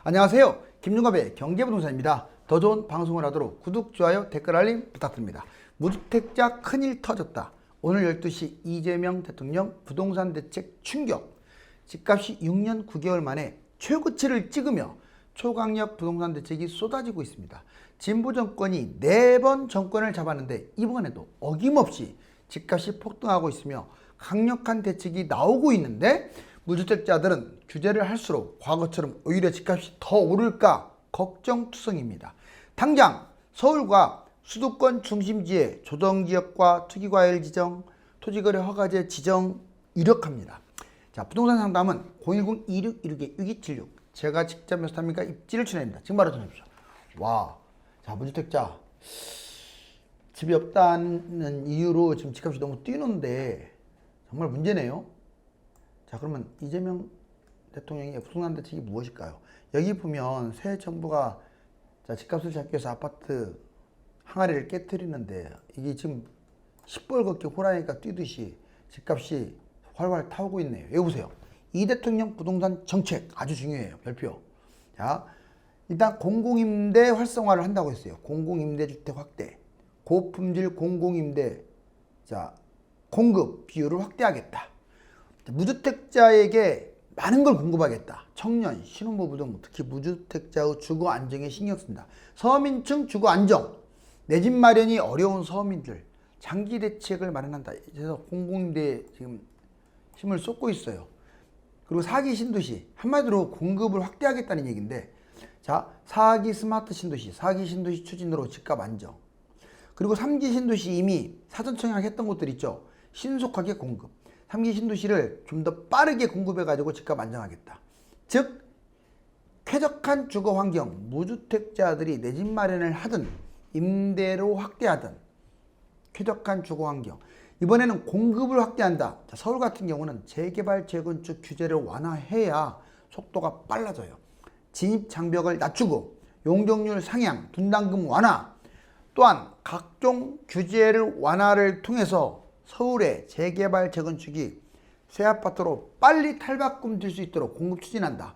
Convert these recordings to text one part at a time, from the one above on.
안녕하세요. 김용갑의 경제부동산입니다. 더 좋은 방송을 하도록 구독, 좋아요, 댓글 알림 부탁드립니다. 무주택자 큰일 터졌다. 오늘 12시 이재명 대통령 부동산 대책 충격. 집값이 6년 9개월 만에 최고치를 찍으며 초강력 부동산 대책이 쏟아지고 있습니다. 진보 정권이 4번 정권을 잡았는데 이번에도 어김없이 집값이 폭등하고 있으며 강력한 대책이 나오고 있는데 무주택자들은 규제를 할수록 과거처럼 오히려 집값이 더 오를까 걱정투성입니다. 당장 서울과 수도권 중심지에 조정지역과 투기과열 지정, 토지거래 허가제 지정 유력합니다. 자, 부동산 상담은 010-2616-6276 제가 직접 면담니까 입지를 추천합니다. 지금 바로 전화주십시오. 와, 자, 무주택자 집이 없다는 이유로 지금 집값이 너무 뛰는데 정말 문제네요. 자, 그러면 이재명 대통령의 부동산 대책이 무엇일까요? 여기 보면 새 정부가 자, 집값을 잡기 위해서 아파트 항아리를 깨뜨리는데 이게 지금 시뻘겋게 호랑이가 뛰듯이 집값이 활활 타오고 있네요. 여기 보세요. 이 대통령 부동산 정책 아주 중요해요. 별표. 자, 일단 공공임대 활성화를 한다고 했어요. 공공임대주택 확대, 고품질 공공임대 자 공급 비율을 확대하겠다. 무주택자에게 많은 걸 공급하겠다. 청년, 신혼부부 등 특히 무주택자의 주거 안정에 신경 쓴다. 서민층 주거 안정, 내 집 마련이 어려운 서민들 장기 대책을 마련한다. 그래서 공공임대에 지금 힘을 쏟고 있어요. 그리고 4기 신도시, 한마디로 공급을 확대하겠다는 얘기인데, 자, 4기 스마트 신도시, 4기 신도시 추진으로 집값 안정. 그리고 3기 신도시 이미 사전 청약했던 곳들 있죠. 신속하게 공급. 3기 신도시를 좀 더 빠르게 공급해가지고 집값 안정하겠다. 즉, 쾌적한 주거 환경, 무주택자들이 내 집 마련을 하든 임대로 확대하든 쾌적한 주거 환경. 이번에는 공급을 확대한다. 자, 서울 같은 경우는 재개발, 재건축 규제를 완화해야 속도가 빨라져요. 진입 장벽을 낮추고 용적률 상향, 분담금 완화, 또한 각종 규제를 완화를 통해서 서울의 재개발, 재건축이 새 아파트로 빨리 탈바꿈 될 수 있도록 공급 추진한다.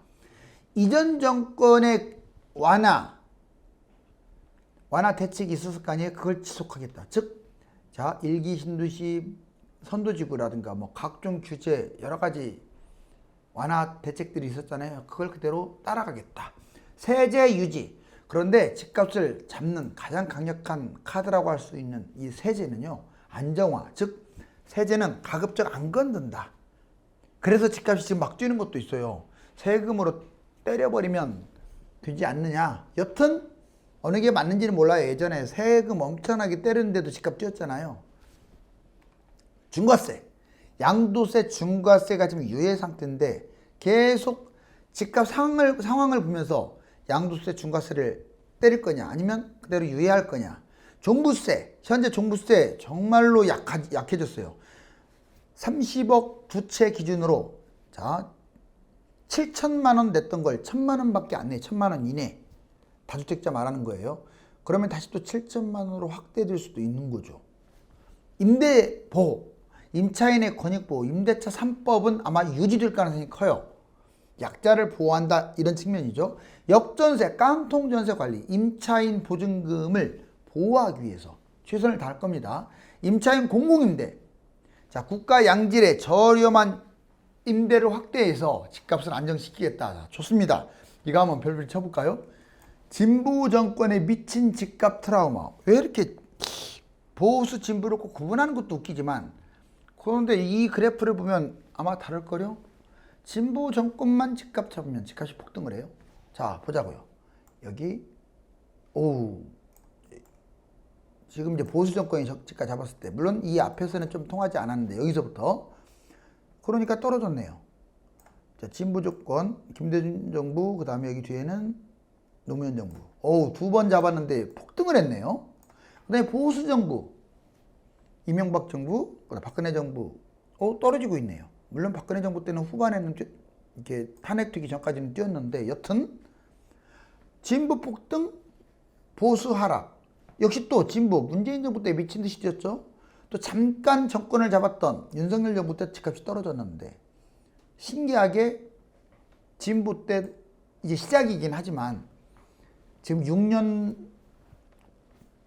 이전 정권의 완화 대책이 있었을 거 아니에요? 그걸 지속하겠다. 즉, 자, 1기 신도시 선도지구라든가 뭐 각종 규제 여러 가지 완화 대책들이 있었잖아요. 그걸 그대로 따라가겠다. 세제 유지. 그런데 집값을 잡는 가장 강력한 카드라고 할 수 있는 이 세제는요, 안정화. 즉, 세제는 가급적 안 건든다. 그래서 집값이 지금 막 뛰는 것도 있어요. 세금으로 때려버리면 되지 않느냐. 여튼 어느 게 맞는지는 몰라요. 예전에 세금 엄청나게 때렸는데도 집값 뛰었잖아요. 중과세, 양도세, 중과세가 지금 유예 상태인데 계속 집값 상황을 보면서 양도세, 중과세를 때릴 거냐 아니면 그대로 유예할 거냐. 종부세, 현재 종부세 정말로 약해졌어요. 30억 두 채 기준으로 자 7천만 원 냈던 걸 1천만 원밖에 안 내. 1천만 원 이내. 다주택자 말하는 거예요. 그러면 다시 또 7천만 원으로 확대될 수도 있는 거죠. 임대보호, 임차인의 권익보호, 임대차 3법은 아마 유지될 가능성이 커요. 약자를 보호한다 이런 측면이죠. 역전세, 깡통전세 관리, 임차인 보증금을 보호하기 위해서 최선을 다할 겁니다. 임차인 공공임대, 자, 국가 양질의 저렴한 임대를 확대해서 집값을 안정시키겠다. 자, 좋습니다. 이거 한번 별별 쳐볼까요? 진보 정권에 미친 집값 트라우마. 왜 이렇게 보수 진보를 꼭 구분하는 것도 웃기지만, 그런데 이 그래프를 보면 아마 다를걸요? 진보 정권만 집값 잡으면 집값이 폭등을 해요. 자, 보자고요. 여기 지금 이제 보수 정권이 집값 잡았을 때, 물론 이 앞에서는 좀 통하지 않았는데 여기서부터 그러니까 떨어졌네요. 자, 진보 정권 김대중 정부, 그 다음에 여기 뒤에는 노무현 정부. 두 번 잡았는데 폭등을 했네요. 그 다음에 보수 정부 이명박 정부, 박근혜 정부 떨어지고 있네요. 물론 박근혜 정부 때는 후반에는 이렇게 탄핵 되기 전까지는 뛰었는데 여튼 진보 폭등, 보수 하락. 역시 또 진보 문재인 정부 때 미친 듯이 뛰었죠. 또 잠깐 정권을 잡았던 윤석열 정부 때 집값이 떨어졌는데 신기하게 진보 때 이제 시작이긴 하지만 지금 6년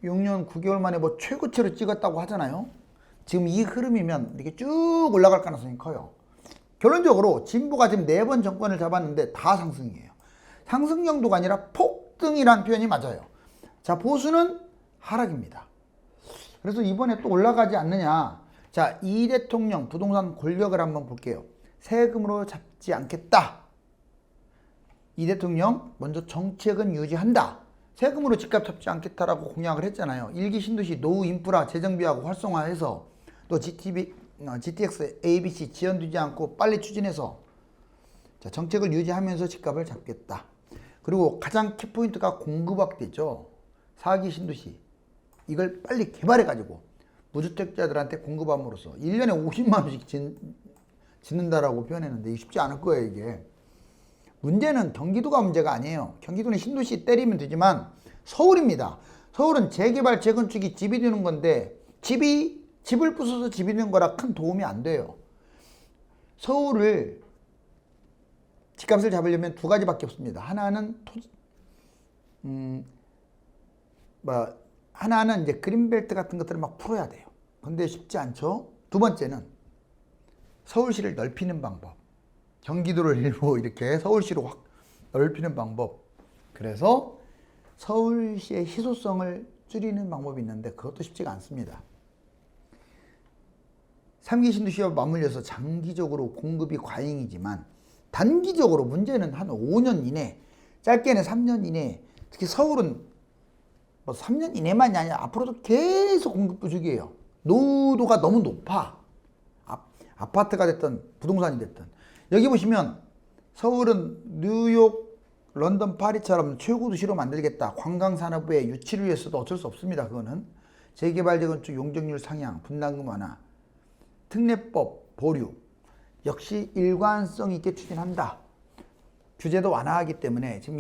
9개월 만에 뭐 최고치로 찍었다고 하잖아요. 지금 이 흐름이면 이렇게 쭉 올라갈 가능성이 커요. 결론적으로 진보가 지금 4번 정권을 잡았는데 다 상승이에요. 상승 정도가 아니라 폭등이란 표현이 맞아요. 자, 보수는 하락입니다. 그래서 이번에 또 올라가지 않느냐. 자, 이 대통령 부동산 권력을 한번 볼게요. 세금으로 잡지 않겠다. 이 대통령 먼저 정책은 유지한다. 세금으로 집값 잡지 않겠다라고 공약을 했잖아요. 1기 신도시 노후 인프라 재정비하고 활성화해서 또 GTX ABC 지연되지 않고 빨리 추진해서 자, 정책을 유지하면서 집값을 잡겠다. 그리고 가장 키포인트가 공급 확대죠. 4기 신도시 이걸 빨리 개발해가지고 무주택자들한테 공급함으로써 1년에 50만 원씩 짓는다라고 표현했는데 이게 쉽지 않을 거예요. 이게 문제는 경기도가 문제가 아니에요. 경기도는 신도시 때리면 되지만 서울입니다. 서울은 재개발 재건축이 집이 되는 건데 집을 부숴서 집이 되는 거라 큰 도움이 안 돼요. 서울을 집값을 잡으려면 두 가지밖에 없습니다. 하나는 하나는 이제 그린벨트 같은 것들을 막 풀어야 돼요. 근데 쉽지 않죠. 두 번째는 서울시를 넓히는 방법. 경기도를 일부 이렇게 서울시로 확 넓히는 방법. 그래서 서울시의 희소성을 줄이는 방법이 있는데 그것도 쉽지가 않습니다. 3기 신도시와 맞물려서 장기적으로 공급이 과잉이지만 단기적으로 문제는 한 5년 이내, 짧게는 3년 이내, 특히 서울은 뭐 3년 이내만이 아니라 앞으로도 계속 공급 부족이에요. 노후도가 너무 높아. 아파트가 됐든 부동산이 됐든. 여기 보시면 서울은 뉴욕, 런던, 파리처럼 최고 도시로 만들겠다. 관광산업의 유치를 위해서도 어쩔 수 없습니다. 그거는 재개발 재건축 용적률 상향, 분담금 완화, 특례법 보류 역시 일관성 있게 추진한다. 규제도 완화하기 때문에 지금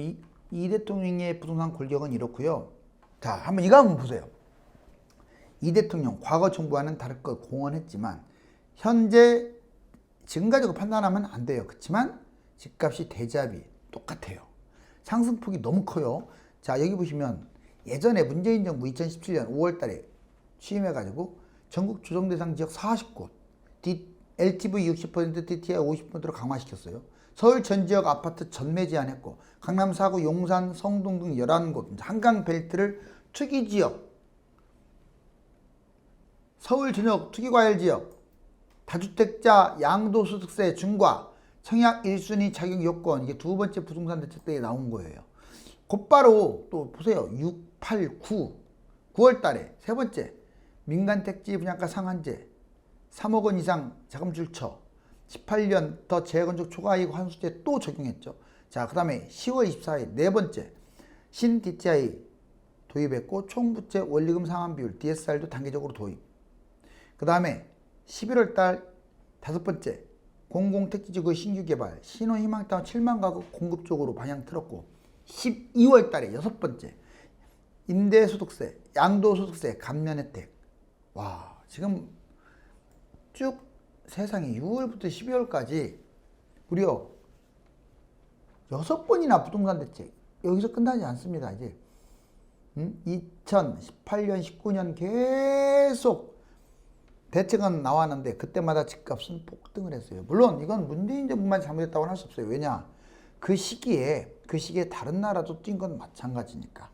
이 대통령의 부동산 권력은 이렇고요. 자, 이거 한번 보세요. 이 대통령 과거 정부와는 다를 걸 공언했지만 현재 지금 가지고 판단하면 안 돼요. 그렇지만 집값이 대자비 똑같아요. 상승폭이 너무 커요. 자, 여기 보시면 예전에 문재인 정부 2017년 5월 달에 취임해가지고 전국 조정대상 지역 40곳, LTV 60%, DTI 50%로 강화시켰어요. 서울 전 지역 아파트 전매 제한했고 강남 4구, 용산, 성동 등 11곳 한강 벨트를 투기지역, 서울 전역 투기과열지역, 다주택자 양도소득세 중과, 청약 1순위 자격 요건, 이게 두 번째 부동산 대책 때에 나온 거예요. 곧바로 또 보세요. 6, 8, 9월 달에 세 번째 민간 택지 분양가 상한제 3억 원 이상 자금 출처 18년 더 재건축 초과이익 환수제 또 적용했죠. 자, 그 다음에 10월 24일 네 번째 신 DTI 도입했고 총부채 원리금 상환 비율 DSR도 단계적으로 도입. 그 다음에 11월 달 다섯 번째 공공택지지구 신규 개발 신혼희망타운 7만 가구 공급 쪽으로 방향 틀었고 12월 달에 여섯 번째 임대소득세 양도소득세 감면 혜택. 와, 지금 쭉 세상에 6월부터 12월까지 무려 6번이나 부동산 대책 여기서 끝나지 않습니다. 이제 2018년 19년 계속 대책은 나왔는데 그때마다 집값은 폭등을 했어요. 물론 이건 문재인 정부만 잘못했다고는 할 수 없어요. 왜냐? 그 시기에 다른 나라도 뛴 건 마찬가지니까.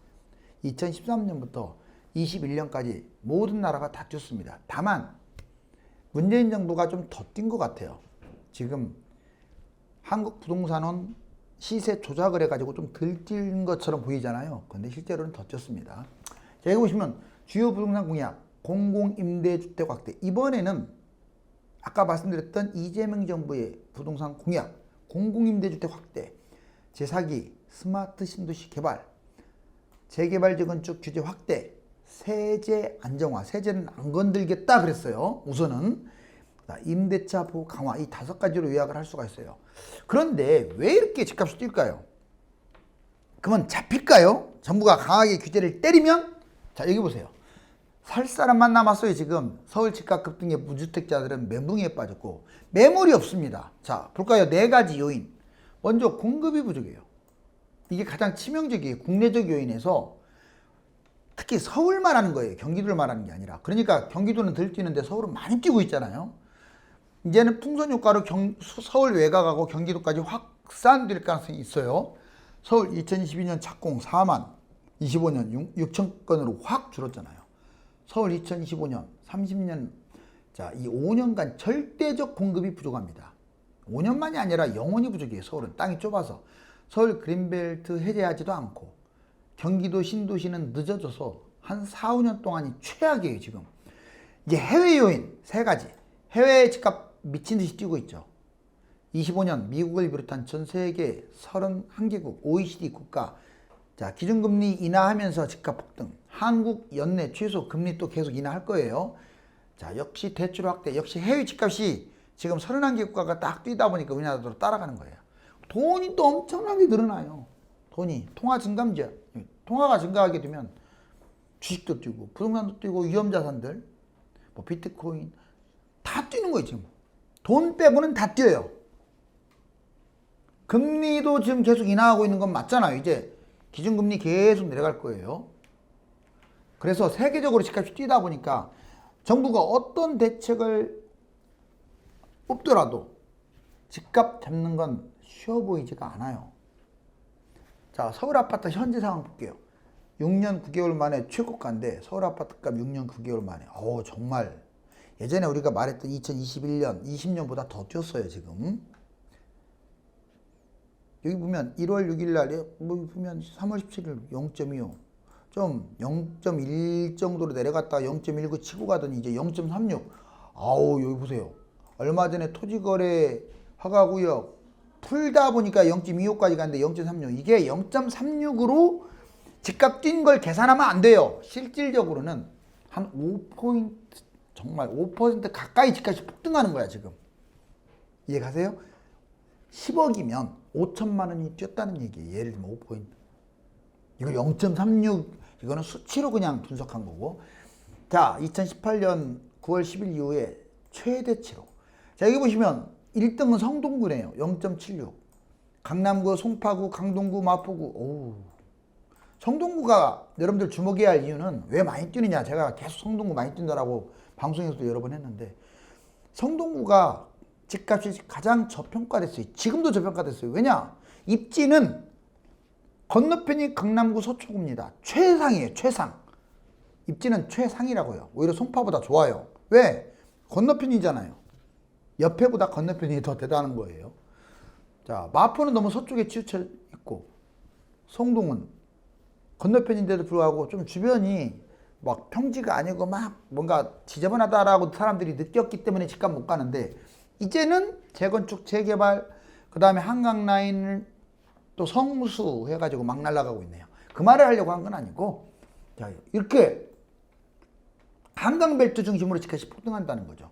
2013년부터 21년까지 모든 나라가 다 뛰었습니다. 다만 문재인 정부가 좀 더 뛴 것 같아요. 지금 한국부동산원 시세 조작을 해가지고 좀 덜 뛴 것처럼 보이잖아요. 근데 실제로는 더 뛰었습니다. 자, 여기 보시면 주요 부동산 공약 공공임대주택 확대. 이번에는 아까 말씀드렸던 이재명 정부의 부동산 공약 공공임대주택 확대, 제4기 스마트 신도시 개발, 재개발 재건축 규제 확대, 세제 안정화, 세제는 안 건들겠다 그랬어요. 우선은 임대차 보호 강화, 이 5가지로 요약을 할 수가 있어요. 그런데 왜 이렇게 집값이 뛸까요? 그러면 잡힐까요? 정부가 강하게 규제를 때리면? 자, 여기 보세요. 살 사람만 남았어요. 지금 서울 집값 급등의 무주택자들은 멘붕에 빠졌고 매물이 없습니다. 자, 볼까요? 4가지 요인. 먼저 공급이 부족해요. 이게 가장 치명적이에요. 국내적 요인에서 특히 서울 말하는 거예요. 경기도를 말하는 게 아니라. 그러니까 경기도는 덜 뛰는데 서울은 많이 뛰고 있잖아요. 이제는 풍선 효과로 서울 외곽하고 경기도까지 확산될 가능성이 있어요. 서울 2022년 착공 4만, 25년 6천 건으로 확 줄었잖아요. 서울 2025년, 30년, 자, 이 5년간 절대적 공급이 부족합니다. 5년만이 아니라 영원히 부족해요. 서울은 땅이 좁아서. 서울 그린벨트 해제하지도 않고 경기도 신도시는 늦어져서 한 4, 5년 동안이 최악이에요. 지금 이제 해외 요인 3가지. 해외 집값 미친 듯이 뛰고 있죠. 25년 미국을 비롯한 전 세계 31개국 OECD 국가, 자, 기준금리 인하하면서 집값 폭등. 한국 연내 최소 금리 또 계속 인하할 거예요. 자, 역시 대출 확대, 역시 해외 집값이 지금 31개 국가가 딱 뛰다 보니까 우리나라도 따라가는 거예요. 돈이 또 엄청나게 늘어나요. 돈이 통화 증감제, 통화가 증가하게 되면 주식도 뛰고 부동산도 뛰고 위험자산들, 뭐 비트코인 다 뛰는 거예요. 지금 돈 빼고는 다 뛰어요. 금리도 지금 계속 인하하고 있는 건 맞잖아요. 이제 기준금리 계속 내려갈 거예요. 그래서 세계적으로 집값이 뛰다 보니까 정부가 어떤 대책을 뽑더라도 집값 잡는 건 쉬워 보이지가 않아요. 자, 서울 아파트 현재 상황 볼게요. 6년 9개월 만에 최고가인데 서울 아파트값 6년 9개월 만에 정말 예전에 우리가 말했던 2021년, 20년보다 더 뛰었어요. 지금 여기 보면 1월 6일 날에 보면 3월 17일 0.25 좀 0.1 정도로 내려갔다가 0.19 치고 가더니 이제 0.36. 여기 보세요. 얼마 전에 토지거래 허가구역 풀다 보니까 0.25까지 갔는데 0.36. 이게 0.36으로 집값 뛴 걸 계산하면 안 돼요. 실질적으로는 한 5포인트, 정말 5% 가까이 집값이 폭등하는 거야 지금. 이해가세요? 10억이면 5천만 원이 뛰었다는 얘기예요. 예를 들면 5포인트. 이거 0.36, 이거는 수치로 그냥 분석한 거고. 자, 2018년 9월 10일 이후에 최대치로. 자, 여기 보시면 1등은 성동구네요. 0.76. 강남구, 송파구, 강동구, 마포구. 성동구가 여러분들 주목해야 할 이유는 왜 많이 뛰느냐. 제가 계속 성동구 많이 뛴다라고 방송에서도 여러 번 했는데, 성동구가 집값이 가장 저평가됐어요. 지금도 저평가됐어요. 왜냐? 입지는 건너편이 강남구 서초구입니다. 최상이에요. 최상. 입지는 최상이라고요. 오히려 송파보다 좋아요. 왜? 건너편이잖아요. 옆에보다 건너편이 더 대단한 거예요. 자, 마포는 너무 서쪽에 치우쳐 있고 성동은 건너편인데도 불구하고 좀 주변이 막 평지가 아니고 막 뭔가 지저분하다라고 사람들이 느꼈기 때문에 집값 못 가는데, 이제는 재건축, 재개발, 그 다음에 한강 라인을 또 성수 해가지고 막 날아가고 있네요. 그 말을 하려고 한 건 아니고, 자, 이렇게 한강벨트 중심으로 집값이 폭등한다는 거죠.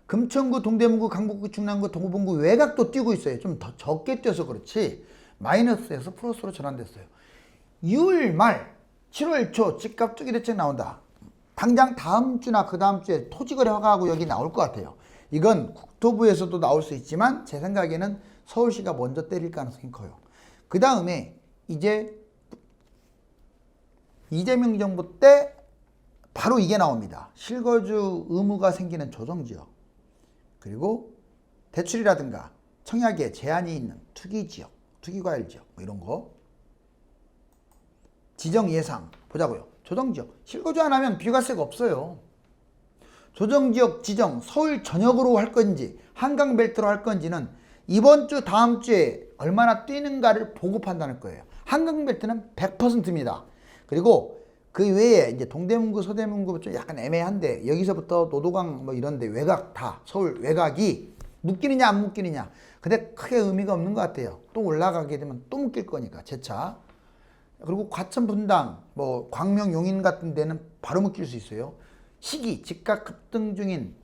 금천구, 동대문구, 강북구, 중랑구, 동부분구 외곽도 뛰고 있어요. 좀 더 적게 뛰어서 그렇지 마이너스에서 플러스로 전환됐어요. 6월 말 7월 초 집값 투기 대책 나온다. 당장 다음 주나 그 다음 주에 토지거래 허가하고 여기 나올 것 같아요. 이건 국토부에서도 나올 수 있지만 제 생각에는 서울시가 먼저 때릴 가능성이 커요. 그 다음에 이제 이재명 정부 때 바로 이게 나옵니다. 실거주 의무가 생기는 조정지역, 그리고 대출이라든가 청약에 제한이 있는 투기지역, 투기과열지역 뭐 이런 거 지정 예상 보자고요. 조정지역 실거주 안 하면 비과세가 없어요. 조정지역 지정 서울 전역으로 할 건지 한강벨트로 할 건지는 이번 주 다음 주에 얼마나 뛰는가를 보고 판단할 거예요. 한강벨트는 100%입니다. 그리고 그 외에 이제 동대문구, 서대문구 좀 약간 애매한데 여기서부터 노도강 뭐 이런데 외곽 다 서울 외곽이 묶이느냐 안 묶이느냐, 근데 크게 의미가 없는 것 같아요. 또 올라가게 되면 또 묶일 거니까 재차. 그리고 과천 분당 뭐 광명 용인 같은 데는 바로 묶일 수 있어요. 시기 집값 급등 중인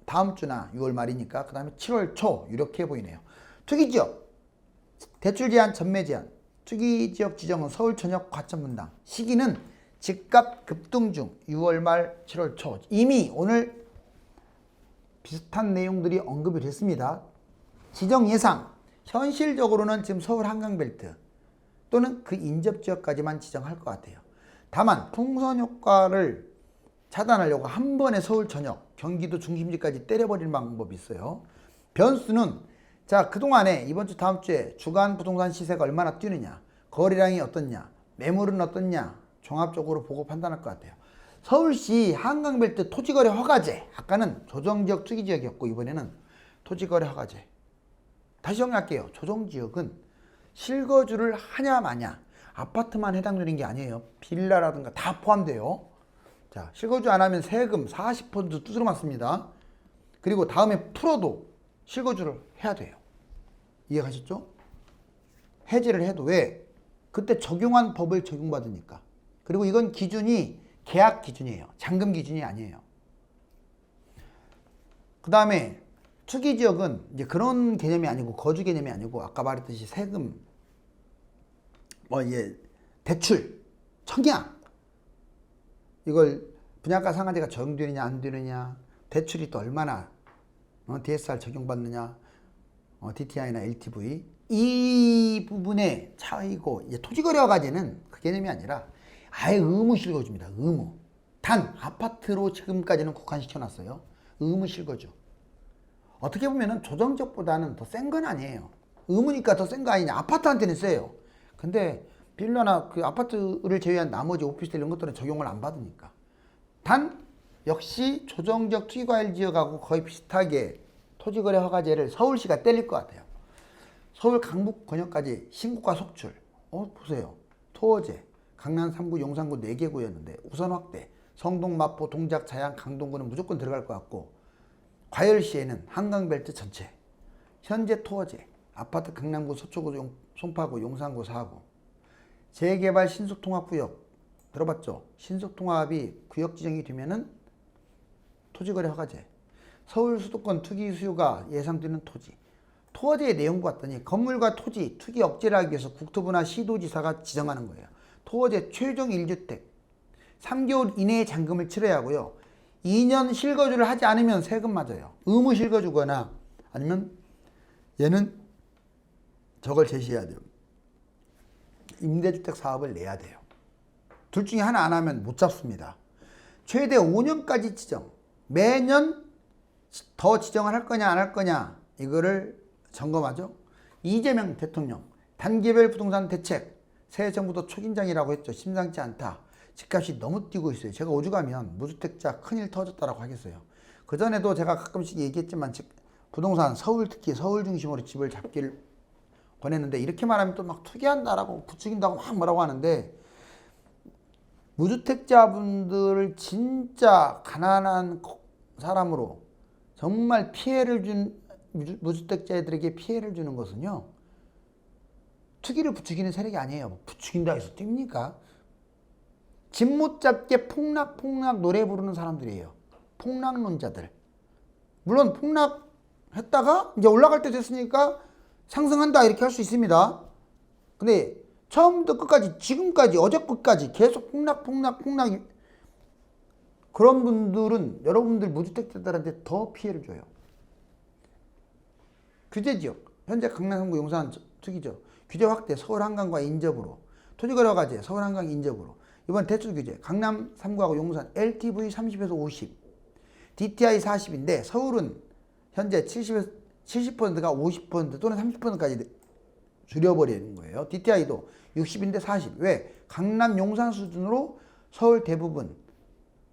다음 주나 6월 말이니까 그 다음에 7월 초 이렇게 보이네요. 투기지역 대출 제한, 전매 제한. 투기지역 지정은 서울 전역, 과천 분당. 시기는 집값 급등 중 6월 말 7월 초. 이미 오늘 비슷한 내용들이 언급이 됐습니다. 지정 예상 현실적으로는 지금 서울 한강벨트 또는 그 인접지역까지만 지정할 것 같아요. 다만 풍선 효과를 차단하려고 한 번에 서울 전역, 경기도 중심지까지 때려버리는 방법이 있어요. 변수는 자, 그동안에 이번 주 다음 주에 주간 부동산 시세가 얼마나 뛰느냐, 거래량이 어떻냐, 매물은 어떻냐 종합적으로 보고 판단할 것 같아요. 서울시 한강벨트 토지거래 허가제, 아까는 조정지역 투기지역이었고 이번에는 토지거래 허가제. 다시 정리할게요. 조정지역은 실거주를 하냐 마냐, 아파트만 해당되는 게 아니에요. 빌라라든가 다 포함돼요. 자, 실거주 안 하면 세금 40% 두드러 맞습니다. 그리고 다음에 풀어도 실거주를 해야 돼요. 이해가셨죠? 해지를 해도 왜? 그때 적용한 법을 적용받으니까. 그리고 이건 기준이 계약 기준이에요. 잔금 기준이 아니에요. 그 다음에 투기지역은 이제 그런 개념이 아니고 거주 개념이 아니고 아까 말했듯이 세금, 이제 대출, 청약 이걸 분양가 상한제가 적용되느냐 안 되느냐, 대출이 또 얼마나 DSR 적용받느냐, DTI나 LTV 이 부분의 차이고, 이제 토지거래 허가제는 그 개념이 아니라 아예 의무 실거주입니다. 의무. 단 아파트로 지금까지는 국한시켜놨어요. 의무 실거주. 어떻게 보면은 조정적보다는 더 센 건 아니에요. 의무니까 더 센 거 아니냐. 아파트한테는 세요. 근데 빌라나 그 아파트를 제외한 나머지 오피스텔 이런 것들은 적용을 안 받으니까. 단 역시 조정적 투기과열 지역하고 거의 비슷하게 토지거래 허가제를 서울시가 때릴 것 같아요. 서울 강북 권역까지 신고가 속출. 보세요. 토어제, 강남 3구, 용산구 4개 구였는데 우선 확대, 성동, 마포, 동작, 자양, 강동구는 무조건 들어갈 것 같고, 과열시에는 한강벨트 전체, 현재 토어제, 아파트 강남구, 서초구, 송파구, 용산구, 4구, 재개발 신속통합구역 들어봤죠? 신속통합이 구역 지정이 되면은 토지거래 허가제, 서울 수도권 투기 수요가 예상되는 토지, 토어제의 내용 봤더니 건물과 토지 투기 억제를 하기 위해서 국토부나 시도지사가 지정하는 거예요. 토어제 최종 1주택 3개월 이내에 잔금을 치러야 하고요. 2년 실거주를 하지 않으면 세금 맞아요. 의무 실거주거나 아니면 얘는 저걸 제시해야 돼요. 임대주택 사업을 내야 돼요. 둘 중에 하나 안 하면 못 잡습니다. 최대 5년까지 지정. 매년 더 지정을 할 거냐 안 할 거냐 이거를 점검하죠. 이재명 대통령 단계별 부동산 대책 새 정부도 초긴장이라고 했죠. 심상치 않다. 집값이 너무 뛰고 있어요. 제가 오죽하면 무주택자 큰일 터졌다라고 하겠어요. 그전에도 제가 가끔씩 얘기했지만 부동산 서울, 특히 서울 중심으로 집을 잡기를 권했는데, 이렇게 말하면 또 막 투기한다라고 부추긴다고 막 뭐라고 하는데, 무주택자분들을 진짜 가난한 사람으로 정말 피해를 준 무주택자들에게 피해를 주는 것은요, 투기를 부추기는 세력이 아니에요. 부추긴다 해서 뜁니까? 집 못 잡게 폭락 노래 부르는 사람들이에요. 폭락론자들. 물론 폭락했다가 이제 올라갈 때 됐으니까 상승한다 이렇게 할 수 있습니다. 근데 처음부터 끝까지 지금까지 어제끝까지 계속 폭락 그런 분들은 여러분들 무주택자들한테 더 피해를 줘요. 규제지역 현재 강남 3구 용산 투기죠. 규제 확대 서울 한강과 인접으로, 토지거래 허가제 서울 한강 인접으로, 이번 대출 규제 강남 3구하고 용산 LTV 30에서 50, DTI 40인데 서울은 현재 70%가 50% 또는 30%까지 줄여버리는 거예요. DTI도 60인데 40. 왜? 강남 용산 수준으로 서울 대부분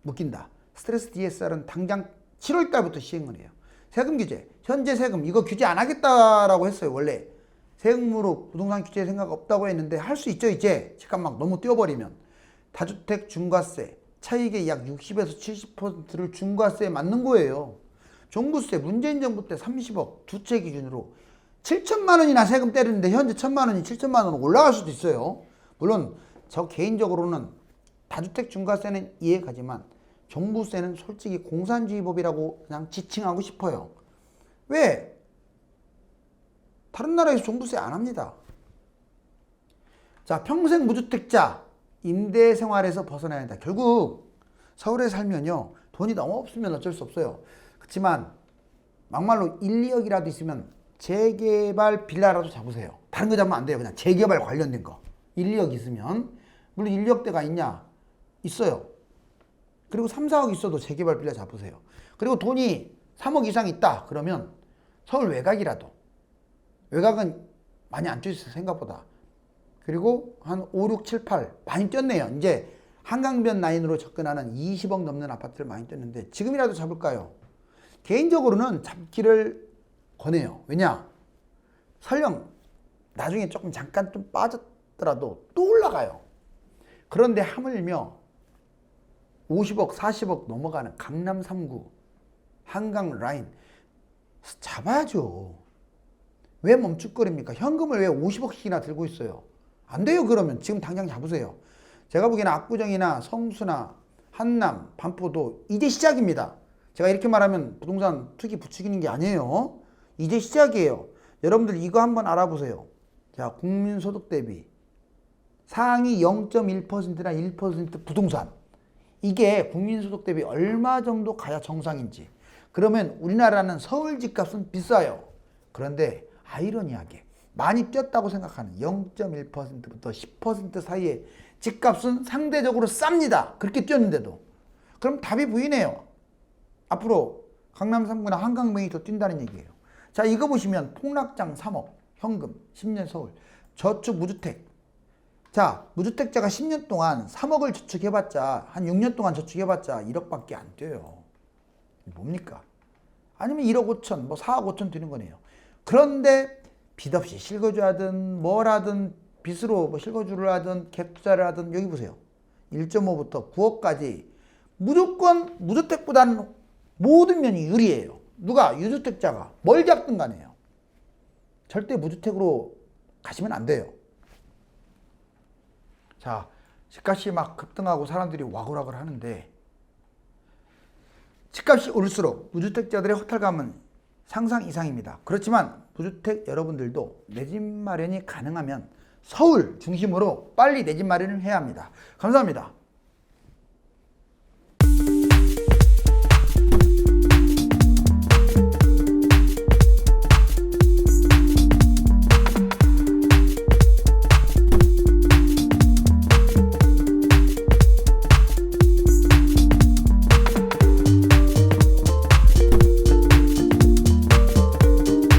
묶인다. 스트레스 DSR은 당장 7월 달부터 시행을 해요. 세금 규제, 현재 세금 이거 규제 안 하겠다라고 했어요. 원래 세금으로 부동산 규제 생각 없다고 했는데 할 수 있죠. 이제 잠깐만 너무 뛰어버리면 다주택 중과세 차익의 약 60에서 70%를 중과세에 맞는 거예요. 종부세 문재인 정부 때 30억 두 채 기준으로 7천만 원이나 세금 때리는데 현재 1천만 원이 7천만 원 올라갈 수도 있어요. 물론 저 개인적으로는 다주택 중과세는 이해가지만 종부세는 솔직히 공산주의법이라고 그냥 지칭하고 싶어요. 왜? 다른 나라에서 종부세 안 합니다. 자, 평생 무주택자 임대 생활에서 벗어나야 한다. 결국 서울에 살면요, 돈이 너무 없으면 어쩔 수 없어요. 그렇지만 막말로 1, 2억이라도 있으면 재개발 빌라라도 잡으세요. 다른 거 잡으면 안 돼요. 그냥 재개발 관련된 거. 1, 2억 있으면. 물론 1, 2억대가 있냐? 있어요. 그리고 3, 4억 있어도 재개발 빌라 잡으세요. 그리고 돈이 3억 이상 있다 그러면 서울 외곽이라도, 외곽은 많이 안 뛰었어요 생각보다. 그리고 한 5, 6, 7, 8 많이 뛰었네요. 이제 한강변 라인으로 접근하는 20억 넘는 아파트를 많이 뛰었는데 지금이라도 잡을까요? 개인적으로는 잡기를 권해요. 왜냐? 설령 나중에 조금 잠깐 좀 빠졌더라도 또 올라가요. 그런데 하물며 50억, 40억 넘어가는 강남 3구, 한강 라인 잡아야죠. 왜 멈칫거립니까? 현금을 왜 50억씩이나 들고 있어요? 안 돼요. 그러면 지금 당장 잡으세요. 제가 보기에는 압구정이나 성수나 한남, 반포도 이제 시작입니다. 제가 이렇게 말하면 부동산 투기 부추기는 게 아니에요. 이제 시작이에요. 여러분들 이거 한번 알아보세요. 자, 국민소득 대비 상위 0.1%나 1% 부동산. 이게 국민소득 대비 얼마 정도 가야 정상인지. 그러면 우리나라는 서울 집값은 비싸요. 그런데 아이러니하게 많이 뛰었다고 생각하는 0.1%부터 10% 사이의 집값은 상대적으로 쌉니다. 그렇게 뛰었는데도. 그럼 답이 보이네요. 앞으로 강남 3구나 한강변이 더 뛴다는 얘기예요. 자, 이거 보시면 폭락장 3억, 현금, 10년 서울, 저축 무주택. 자, 무주택자가 10년 동안 3억을 저축해봤자, 한 6년 동안 저축해봤자 1억밖에 안 뛰어요. 뭡니까? 아니면 1억 5천, 뭐 4억 5천 되는 거네요. 그런데 빚 없이 실거주하든 뭘 하든 빚으로 뭐 실거주를 하든 갭 투자를 하든 여기 보세요. 1.5부터 9억까지 무조건 무주택보다는 모든 면이 유리해요. 누가? 유주택자가. 뭘 잡든 간에요. 절대 무주택으로 가시면 안 돼요. 자, 집값이 막 급등하고 사람들이 와글와글 하는데 집값이 올수록 무주택자들의 허탈감은 상상 이상입니다. 그렇지만 무주택 여러분들도 내 집 마련이 가능하면 서울 중심으로 빨리 내 집 마련을 해야 합니다. 감사합니다.